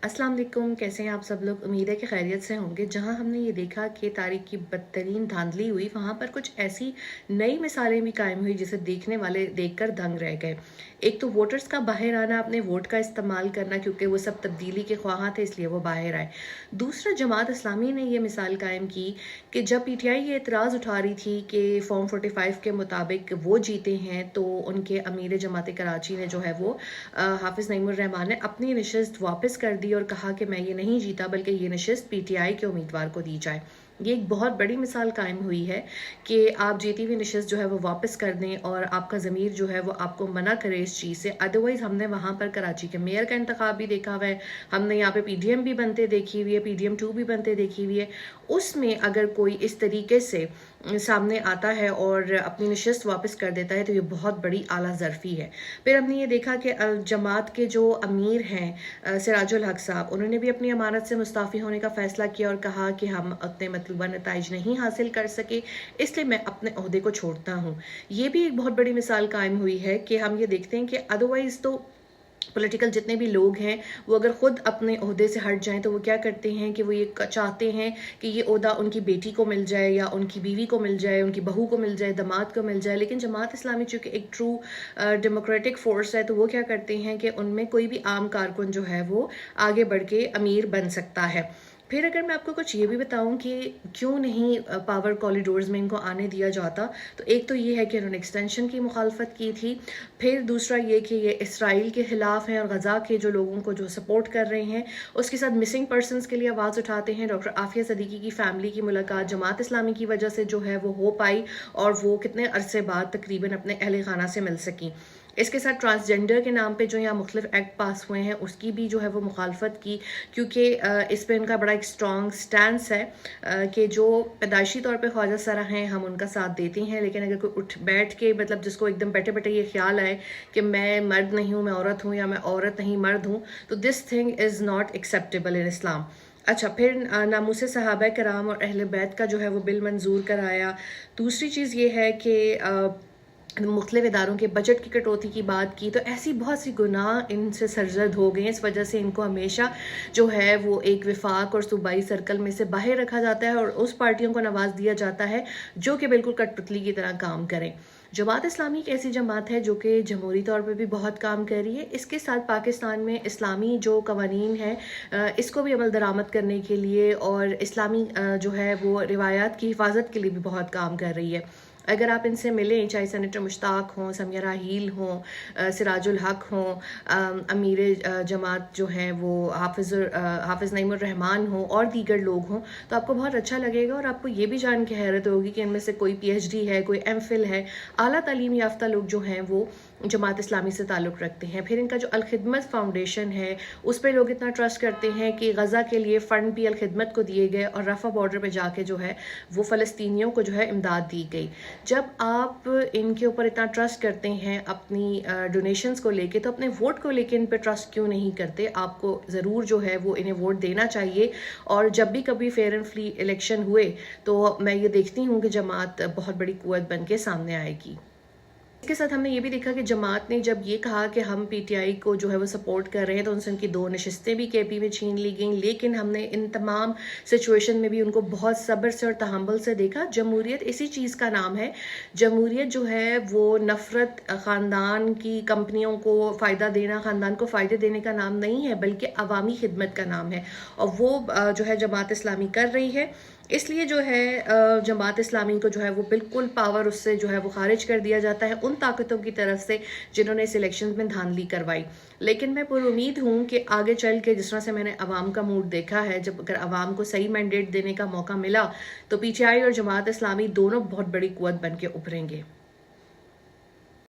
अस्सलाम वालेकुम, कैसे हैं आप सब लोग। उम्मीद है कि खैरियत से होंगे। जहां हमने ये देखा कि तारीख की बदतरीन धांधली हुई, वहां पर कुछ ऐसी नई मिसालें भी कायम हुई जिसे देखने वाले देखकर दंग रह गए। एक तो वोटर्स का बाहर आना, अपने वोट का इस्तेमाल करना, क्योंकि वो सब तब्दीली के ख्वाहां थे इसलिए वो बाहर आए। दूसरा, जमात इस्लामी ने ये मिसाल कायम की कि जब पीटीआई ये एतराज़ उठा रही थी कि फॉर्म 45 के मुताबिक वो जीते हैं, तो उनके अमीर जमात कराची ने जो है वो हाफिज़ नईमुर रहमान ने अपनी नशिस्त वापस कर दी और कहा कि मैं ये नहीं जीता बल्कि ये नशिस्त पीटीआई के उम्मीदवार को दी जाए। ये एक बहुत बड़ी मिसाल कायम हुई है कि आप जीती हुई नशिस्त जो है वो वापस कर दें और आपका ज़मीर जो है वो आपको मना करे इस चीज़ से। अदरवाइज़ हमने वहाँ पर कराची के मेयर का इंतखाब भी देखा हुआ है, हमने यहाँ पे पीडीएम भी बनते देखी हुई है, पीडीएम 2 भी बनते देखी हुई है। उसमें अगर कोई इस तरीके से सामने आता है और अपनी नशिस्त वापस कर देता है तो ये बहुत बड़ी आला ज़रफ़ी है। फिर हमने ये देखा कि जमात के जो अमीर हैं सिराजुल हक साहब, उन्होंने भी अपनी अमानत से मुस्ताफ़ी होने का फ़ैसला किया और कहा कि हम अपने मतलूबा नताइज नहीं हासिल कर सके, इसलिए मैं अपने ओहदे को छोड़ता हूँ। ये भी एक बहुत बड़ी मिसाल कायम हुई है कि हम ये देखते हैं कि अदरवाइज़ तो पॉलिटिकल जितने भी लोग हैं वो अगर ख़ुद अपने ओहदे से हट जाएं तो वो क्या करते हैं कि वो ये चाहते हैं कि ये ओहदा उनकी बेटी को मिल जाए या उनकी बीवी को मिल जाए, उनकी बहू को मिल जाए, दामाद को मिल जाए। लेकिन जमात इस्लामी चूँकि एक ट्रू डेमोक्रेटिक फोर्स है तो वो क्या करते हैं कि उनमें कोई भी आम कारकुन जो है वो आगे बढ़ के अमीर बन सकता है। फिर अगर मैं आपको कुछ ये भी बताऊं कि क्यों नहीं पावर कॉरिडोर्स में इनको आने दिया जाता, तो एक तो ये है कि उन्होंने एक्सटेंशन की मुखालफत की थी। फिर दूसरा ये कि ये इसराइल के ख़िलाफ़ हैं और गज़ा के जो लोगों को जो सपोर्ट कर रहे हैं उसके साथ मिसिंग पर्सनस के लिए आवाज़ उठाते हैं। डॉक्टर आफिया सदीकी की फ़ैमिली की मुलाकात जमात इस्लामी की वजह से जो है वो हो पाई और वो कितने अरसे बाद तकरीबन अपने अहल खाना से मिल सकी। इसके साथ ट्रांसजेंडर के नाम पे जो यहाँ मुख्तलिफ एक्ट पास हुए हैं उसकी भी जो है वो मुखालफत की, क्योंकि इस पर इनका बड़ा एक स्ट्रॉन्ग स्टैंस है कि जो पैदाइशी तौर पे ख्वाजा सरा हैं हम उनका साथ देते हैं, लेकिन अगर कोई उठ बैठ के मतलब जिसको एकदम बैठे बैठे ये ख्याल आए कि मैं मर्द नहीं हूँ मैं औरत हूँ या मैं औरत नहीं मर्द हूँ, तो this thing is not acceptable in Islam. अच्छा, फिर नामूस सहाबा कराम और अहले बैत का जो है वो बिल मंजूर कराया। दूसरी चीज़ ये है कि मुख्तलिफ इदारों के बजट की कटौती की बात की। तो ऐसी बहुत सी गुनाह इनसे सरजद हो गए, इस वजह से इनको हमेशा जो है वो एक विफाक और सूबाई सर्कल में से बाहर रखा जाता है और उस पार्टियों को नवाज दिया जाता है जो कि बिल्कुल कठपुतली की तरह काम करें। जमात इस्लामी एक ऐसी जमात है जो कि जमहूरी तौर पे भी बहुत काम कर रही है। इसके साथ पाकिस्तान में इस्लामी जो कवानीन है इसको भी अमल दरामद करने के लिए और इस्लामी जो है वो रिवायात की हिफाजत के लिए भी बहुत काम कर रही है। अगर आप इनसे मिलें, चाहे सेनेटर मुश्ताक हों, समिया राहील हों, सिराजुल हक हों, अमीर जमात जो हैं वो हाफिज़ नईमुर रहमान हों और दीगर लोग हों, तो आपको बहुत अच्छा लगेगा और आपको ये भी जान के हैरत होगी कि इनमें से कोई पीएचडी है, कोई एमफिल है, आला तालीम याफ्ता लोग जो हैं वो जमात इस्लामी से ताल्लुक़ रखते हैं। फिर इनका जो अलखिदमत फाउंडेशन है उस पर लोग इतना ट्रस्ट करते हैं कि गज़ा के लिए फ़ंड भी अलखिदमत को दिए गए और रफ़ा बॉर्डर पर जाके जो है वो फ़लस्तीनियों को जो है इमदाद दी गई। जब आप इनके ऊपर इतना ट्रस्ट करते हैं अपनी डोनेशंस को लेके, तो अपने वोट को लेके इन पे ट्रस्ट क्यों नहीं करते। आपको ज़रूर जो है वो इन्हें वोट देना चाहिए और जब भी कभी फेयर एंड फ्री इलेक्शन हुए तो मैं ये देखती हूँ कि जमात बहुत बड़ी कुव्वत बन के सामने आएगी। इसके साथ हमने ये भी देखा कि जमात ने जब ये कहा कि हम पीटीआई को जो है वो सपोर्ट कर रहे हैं तो उनसे उनकी 2 नशिस्तें भी केपी में छीन ली गई, लेकिन हमने इन तमाम सिचुएशन में भी उनको बहुत सब्र से और तहम्मुल से देखा। जमहूरियत इसी चीज़ का नाम है। जमहूरियत जो है वो नफ़रत, ख़ानदान की कंपनियों को फ़ायदा देना, ख़ानदान को फ़ायदे देने का नाम नहीं है, बल्कि अवामी खिदमत का नाम है और वो जो है जमात इस्लामी कर रही है। इसलिए जो है जमात इस्लामी को जो है वो बिल्कुल पावर उससे जो है वो खारिज कर दिया जाता है उन ताकतों की तरफ से जिन्होंने इस इलेक्शन में धांधली करवाई। लेकिन मैं पुरुमीद हूँ कि आगे चल के जिस तरह से मैंने अवाम का मूड देखा है, जब अगर अवाम को सही मैंडेट देने का मौका मिला तो पीटीआई और जमात इस्लामी दोनों बहुत बड़ी कुव्वत बन के उभरेंगे।